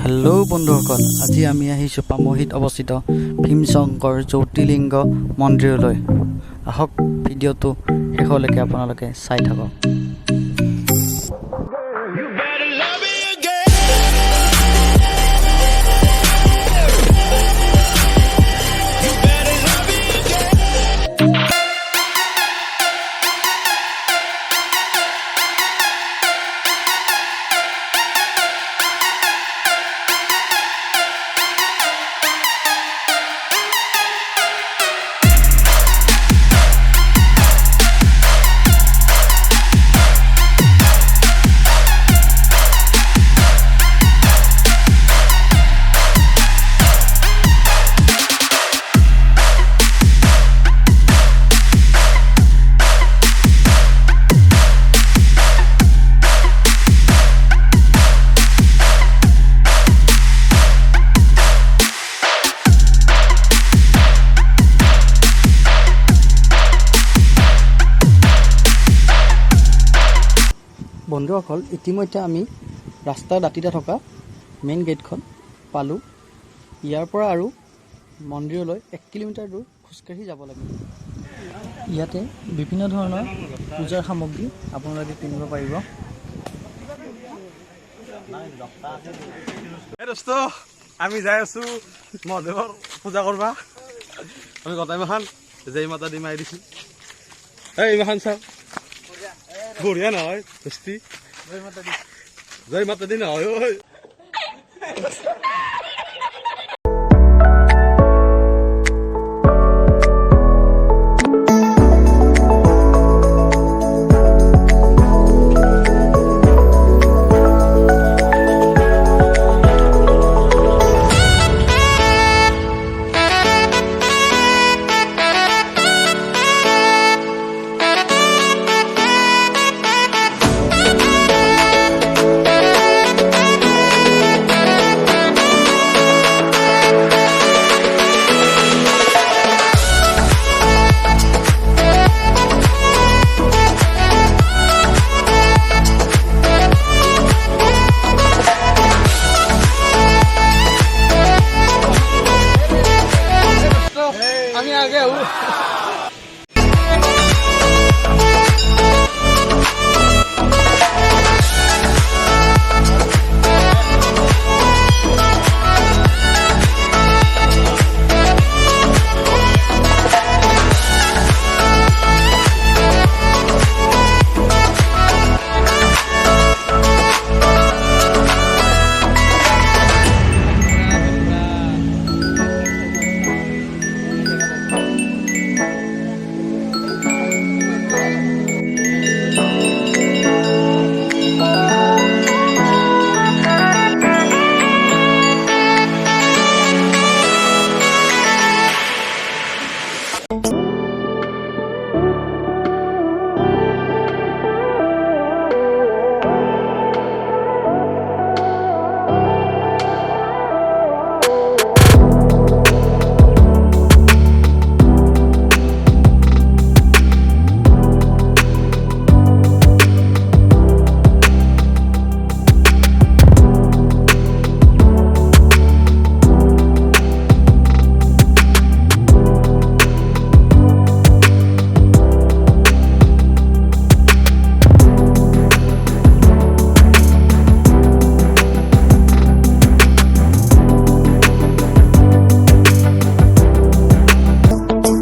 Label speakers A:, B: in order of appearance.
A: Hello बंधुসকল আজি আমি আহিছো পামহিত অৱস্থিত ভীমশংকৰ জ্যোতিৰ্লিংগ মন্দিৰলৈ আহক ভিডিঅটো শেষলৈকে আপোনালোকে চাই থাকক। বন্ধুসকল ইতিমধ্যে আমি ৰাস্তাৰ দাঁতিতে থকা মেইন গেটখন পালোঁ। ইয়াৰ পৰা আৰু মন্দিৰলৈ 1 কিলোমিটাৰ দূৰ খোজকাঢ়ি যাব লাগিব। ইয়াতে বিভিন্ন ধৰণৰ পূজাৰ সামগ্ৰী আপোনালোকে কিনিব পাৰিব।
B: দোস্ত আমি যাই আছো মহাদেৱৰ পূজা কৰবা। আমি গোটাই মাখান জয় মাতা দি মাৰি দিছো। এই মাখান চাওক বঢ়িয়া নহয় দোস্তি। জয় মাতা দি নহয় ঐ। আমি আগে